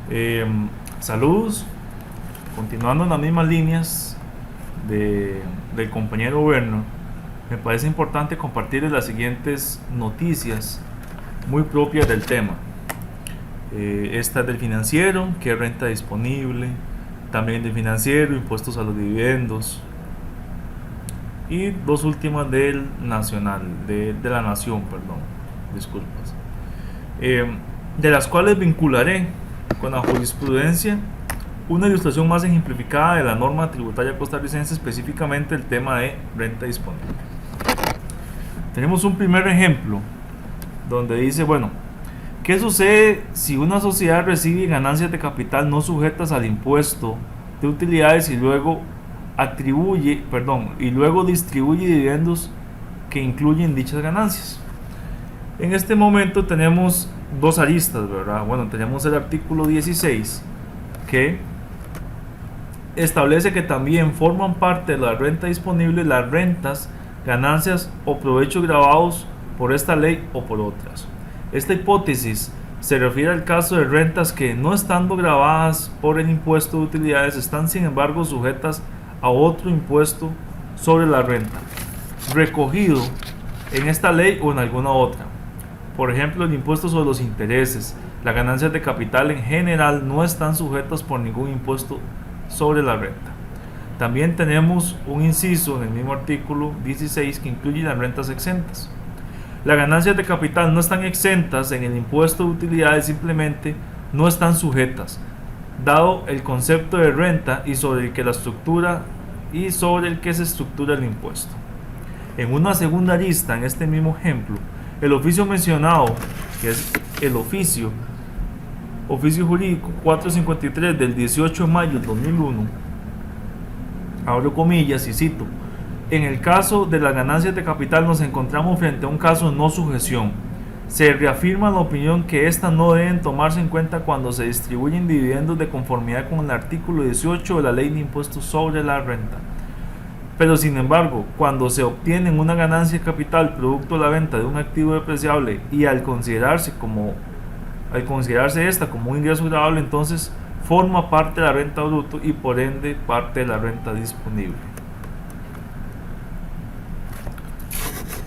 Eh, Saludos, continuando en las mismas líneas del compañero Werner, me parece importante compartirles las siguientes noticias muy propias del tema. Esta es del financiero, que es renta disponible, también del financiero, impuestos a los dividendos, y dos últimas del nacional, de la nación, perdón, disculpas, de las cuales vincularé con la jurisprudencia una ilustración más ejemplificada de la norma tributaria costarricense, específicamente el tema de renta disponible. Tenemos un primer ejemplo donde dice, bueno, ¿qué sucede si una sociedad recibe ganancias de capital no sujetas al impuesto de utilidades y luego distribuye dividendos que incluyen dichas ganancias? En este momento tenemos dos aristas, ¿verdad? Bueno, tenemos el artículo 16 que establece que también forman parte de la renta disponible las rentas, ganancias o provechos gravados por esta ley o por otras. Esta hipótesis se refiere al caso de rentas que, no estando gravadas por el impuesto de utilidades, están sin embargo sujetas a otro impuesto sobre la renta, recogido en esta ley o en alguna otra. Por ejemplo, el impuesto sobre los intereses. Las ganancias de capital en general no están sujetas por ningún impuesto sobre la renta. También tenemos un inciso en el mismo artículo 16 que incluye las rentas exentas. Las ganancias de capital no están exentas en el impuesto de utilidades, simplemente no están sujetas, dado el concepto de renta y sobre el que se estructura el impuesto. En una segunda arista, en este mismo ejemplo, el oficio mencionado, que es el oficio jurídico 453 del 18 de mayo del 2001, abro comillas y cito: en el caso de las ganancias de capital nos encontramos frente a un caso de no sujeción. Se reafirma la opinión que éstas no deben tomarse en cuenta cuando se distribuyen dividendos de conformidad con el artículo 18 de la Ley de Impuestos sobre la Renta. Pero sin embargo, cuando se obtiene una ganancia de capital producto de la venta de un activo depreciable y al considerarse esta como un ingreso gravable, entonces forma parte de la renta bruto y por ende parte de la renta disponible.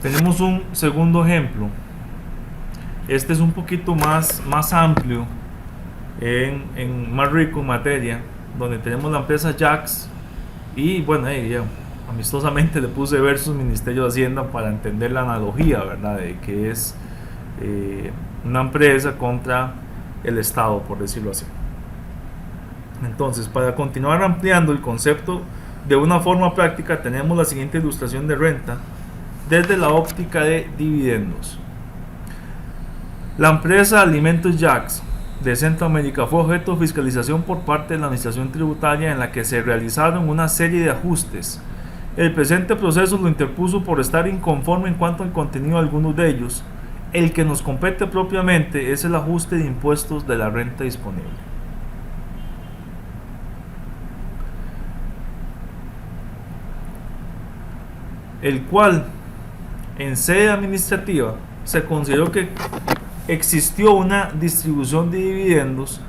Tenemos un segundo ejemplo. Este es un poquito más amplio, más rico en materia, donde tenemos la empresa Jax y bueno, amistosamente le puse versus Ministerio de Hacienda para entender la analogía, ¿verdad? De que es una empresa contra el Estado, por decirlo así. Entonces, para continuar ampliando el concepto de una forma práctica, tenemos la siguiente ilustración de renta desde la óptica de dividendos. La empresa Alimentos Jax de Centroamérica fue objeto de fiscalización por parte de la Administración Tributaria, en la que se realizaron una serie de ajustes. El presente proceso lo interpuso por estar inconforme en cuanto al contenido de algunos de ellos. El que nos compete propiamente es el ajuste de impuestos de la renta disponible, el cual en sede administrativa se consideró que existió una distribución de dividendos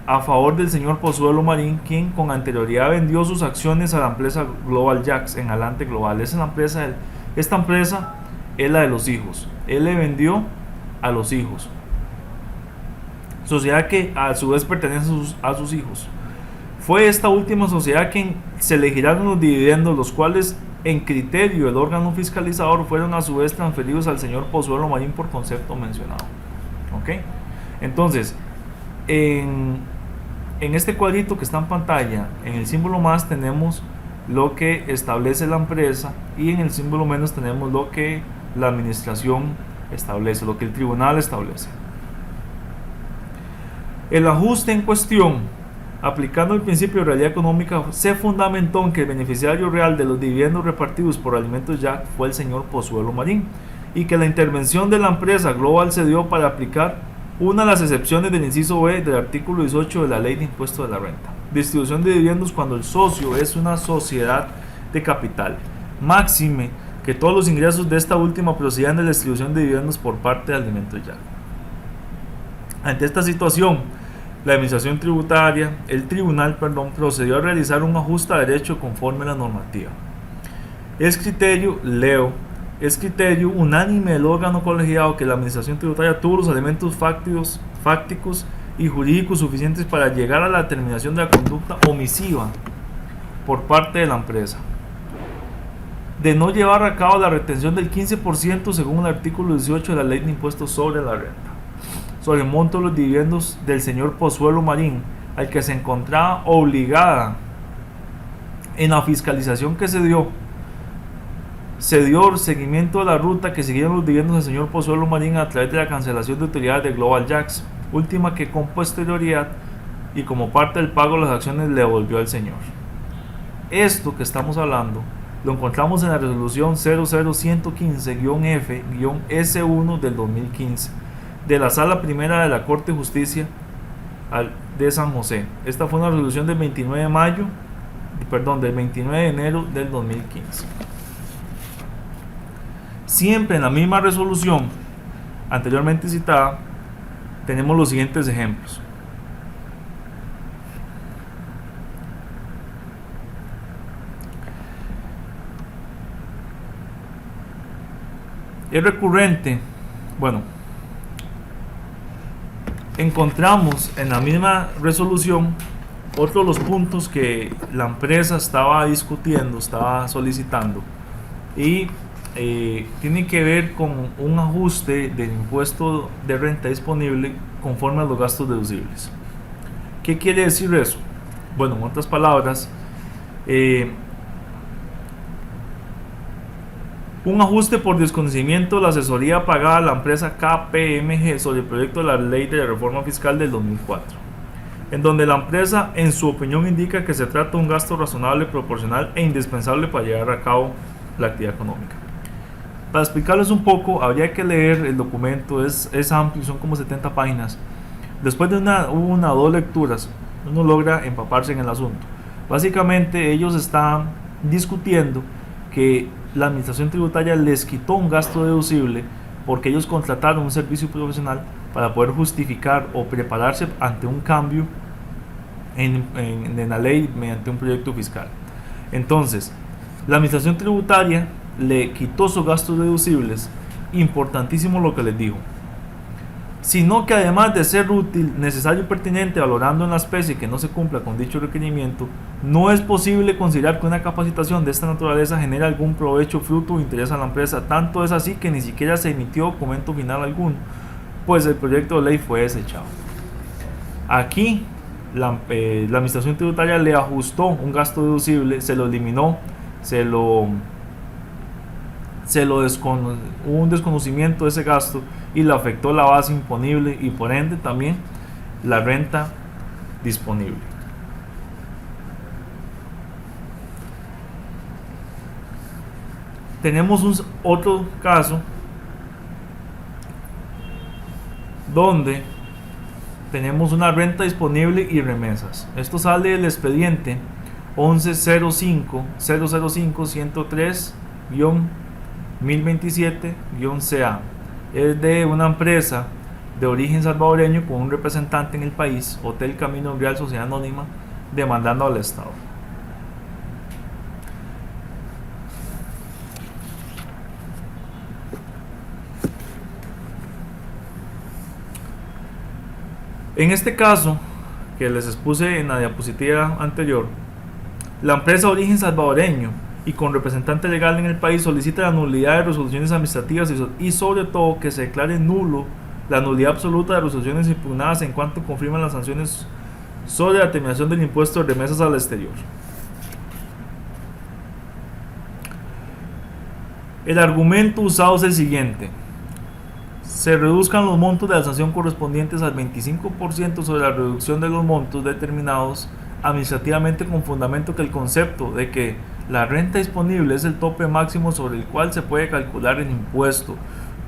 a favor del señor Pozuelo Marín, quien con anterioridad vendió sus acciones a la empresa Global Jax en Alante Global. Esta empresa es la de los hijos. Él le vendió a los hijos, sociedad que a su vez pertenece a sus hijos. Fue esta última sociedad quien se le giraron los dividendos, los cuales en criterio del órgano fiscalizador fueron a su vez transferidos al señor Pozuelo Marín por concepto mencionado. ¿Ok? Entonces, en este cuadrito que está en pantalla, en el símbolo más tenemos lo que establece la empresa y en el símbolo menos tenemos lo que la administración establece, lo que el tribunal establece. El ajuste en cuestión, aplicando el principio de realidad económica, se fundamentó en que el beneficiario real de los dividendos repartidos por Alimentos Jax fue el señor Pozuelo Marín, y que la intervención de la empresa Global se dio para aplicar una de las excepciones del inciso B del artículo 18 de la Ley de Impuestos de la Renta: distribución de dividendos cuando el socio es una sociedad de capital, máxime que todos los ingresos de esta última procedían de la distribución de dividendos por parte de Alimentos Jax. Ante esta situación, La administración tributaria, el tribunal, procedió a realizar un ajuste a derecho conforme a la normativa. Es criterio unánime del órgano colegiado que la administración tributaria tuvo los elementos fácticos y jurídicos suficientes para llegar a la determinación de la conducta omisiva por parte de la empresa de no llevar a cabo la retención del 15% según el artículo 18 de la Ley de Impuestos sobre la Renta, sobre el monto de los dividendos del señor Pozuelo Marín, al que se encontraba obligada en la fiscalización que se dio seguimiento de la ruta que siguieron los dividendos del señor Pozuelo Marín a través de la cancelación de utilidades de Global Jacks, última que con posterioridad y como parte del pago de las acciones le devolvió al señor. Esto que estamos hablando lo encontramos en la resolución 00115-F-S1 del 2015 de la Sala Primera de la Corte de Justicia de San José. Esta fue una resolución del 29 de enero del 2015. Siempre en la misma resolución anteriormente citada tenemos los siguientes ejemplos. Es recurrente, encontramos en la misma resolución otro de los puntos que la empresa estaba discutiendo, estaba solicitando, y tiene que ver con un ajuste del impuesto de renta disponible conforme a los gastos deducibles. ¿Qué quiere decir eso? Bueno, en otras palabras, un ajuste por desconocimiento de la asesoría pagada a la empresa KPMG sobre el proyecto de la ley de la reforma fiscal del 2004, en donde la empresa en su opinión indica que se trata de un gasto razonable, proporcional e indispensable para llevar a cabo la actividad económica. Para explicarles un poco, habría que leer el documento, es amplio, son como 70 páginas. Después de una o dos lecturas, uno logra empaparse en el asunto. Básicamente ellos están discutiendo que la administración tributaria les quitó un gasto deducible porque ellos contrataron un servicio profesional para poder justificar o prepararse ante un cambio en la ley mediante un proyecto fiscal. Entonces, la administración tributaria le quitó sus gastos deducibles. Importantísimo lo que les digo, sino que además de ser útil, necesario y pertinente, valorando en la especie que no se cumpla con dicho requerimiento, no es posible considerar que una capacitación de esta naturaleza genere algún provecho, fruto o interés a la empresa. Tanto es así que ni siquiera se emitió documento final alguno, pues el proyecto de ley fue desechado. Aquí la administración tributaria le ajustó un gasto deducible, se lo eliminó, hubo un desconocimiento de ese gasto y le afectó la base imponible y por ende también la renta disponible. Tenemos otro caso donde tenemos una renta disponible y remesas. Esto sale del expediente 1105-005-103-1027-CA. Es de una empresa de origen salvadoreño con un representante en el país, Hotel Camino Real Sociedad Anónima, demandando al Estado. En este caso, que les expuse en la diapositiva anterior, la empresa de origen salvadoreño y con representante legal en el país solicita la nulidad de resoluciones administrativas y sobre todo que se declare nulo la nulidad absoluta de resoluciones impugnadas en cuanto confirman las sanciones sobre la determinación del impuesto de remesas al exterior. El argumento usado es el siguiente: se reduzcan los montos de la sanción correspondientes al 25% sobre la reducción de los montos determinados administrativamente, con fundamento que el concepto de que la renta disponible es el tope máximo sobre el cual se puede calcular el impuesto,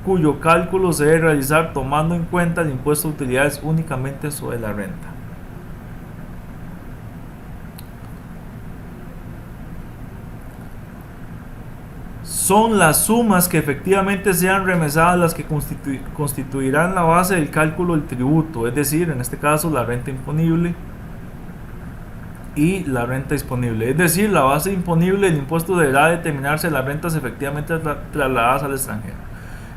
cuyo cálculo se debe realizar tomando en cuenta el impuesto de utilidades únicamente sobre la renta. son las sumas que efectivamente sean remesadas las que constituirán la base del cálculo del tributo, es decir, en este caso la renta imponible y la renta disponible. Es decir, la base imponible del impuesto deberá determinarse las rentas efectivamente trasladadas al extranjero.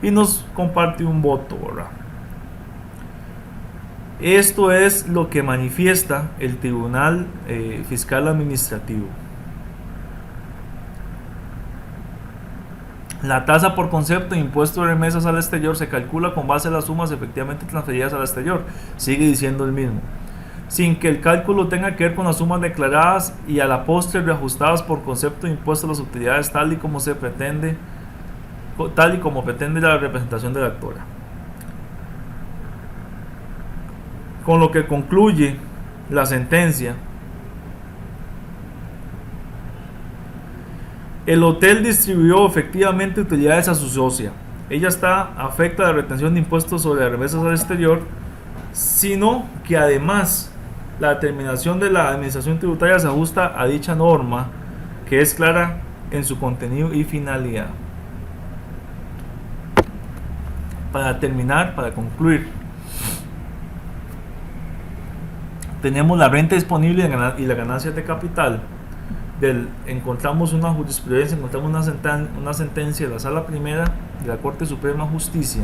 Y nos comparte un voto, ¿verdad? Esto es lo que manifiesta el Tribunal Fiscal Administrativo. La tasa por concepto de impuesto de remesas al exterior se calcula con base a las sumas efectivamente transferidas al exterior. Sigue diciendo el mismo. Sin que el cálculo tenga que ver con las sumas declaradas y a la postre reajustadas por concepto de impuesto a las utilidades tal y como pretende la representación de la actora. Con lo que concluye la sentencia, el hotel distribuyó efectivamente utilidades a su socia. Ella está afecta a la retención de impuestos sobre las remesas al exterior, sino que además la determinación de la administración tributaria se ajusta a dicha norma, que es clara en su contenido y finalidad. Para terminar, para concluir, tenemos la renta disponible y la ganancia de capital. Encontramos una jurisprudencia, encontramos una sentencia de la Sala Primera de la Corte Suprema de Justicia.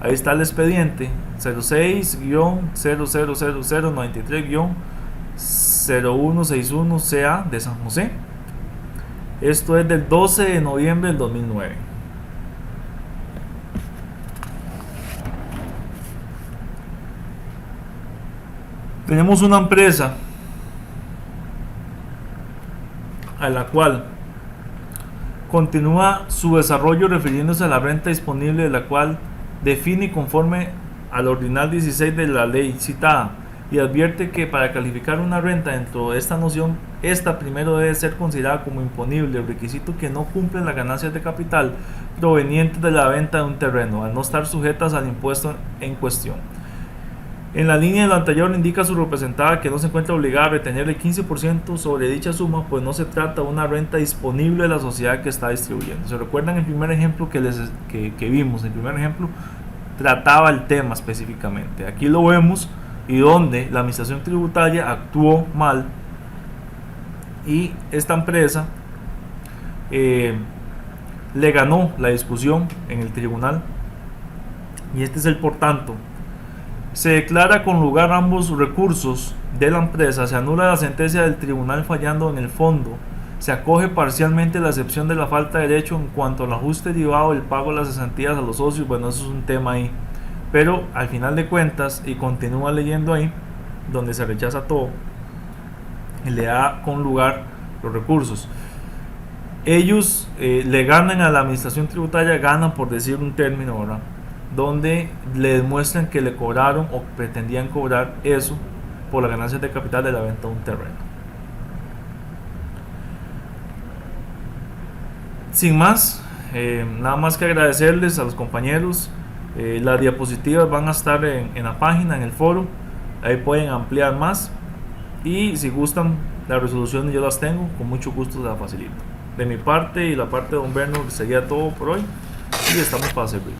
Ahí está el expediente 06-000093-0161-CA de San José. Esto es del 12 de noviembre del 2009. Tenemos una empresa a la cual continúa su desarrollo refiriéndose a la renta disponible, de la cual define conforme al ordinal 16 de la ley citada, y advierte que para calificar una renta dentro de esta noción, esta primero debe ser considerada como imponible, requisito que no cumplen las ganancias de capital provenientes de la venta de un terreno, al no estar sujetas al impuesto en cuestión. En la línea de lo anterior indica su representada que no se encuentra obligada a retener el 15% sobre dicha suma, pues no se trata de una renta disponible de la sociedad que está distribuyendo. ¿Se recuerdan el primer ejemplo que vimos? El primer ejemplo trataba el tema específicamente. Aquí lo vemos, y donde la administración tributaria actuó mal y esta empresa le ganó la discusión en el tribunal, y este es el por tanto. Se declara con lugar ambos recursos de la empresa, se anula la sentencia del tribunal fallando en el fondo, se acoge parcialmente la excepción de la falta de derecho en cuanto al ajuste derivado del pago de las cesantías a los socios. Bueno, eso es un tema ahí, pero al final de cuentas, y continúa leyendo ahí, donde se rechaza todo, y le da con lugar los recursos. Ellos le ganan a la administración tributaria, ganan por decir un término, ¿verdad?, donde le demuestran que le cobraron o pretendían cobrar eso por las ganancias de capital de la venta de un terreno. Sin más, nada más que agradecerles a los compañeros. Las diapositivas van a estar en la página, en el foro, ahí pueden ampliar más, y si gustan las resoluciones yo las tengo, con mucho gusto se las facilito. De mi parte y la parte de don Berno sería todo por hoy, y estamos para servir.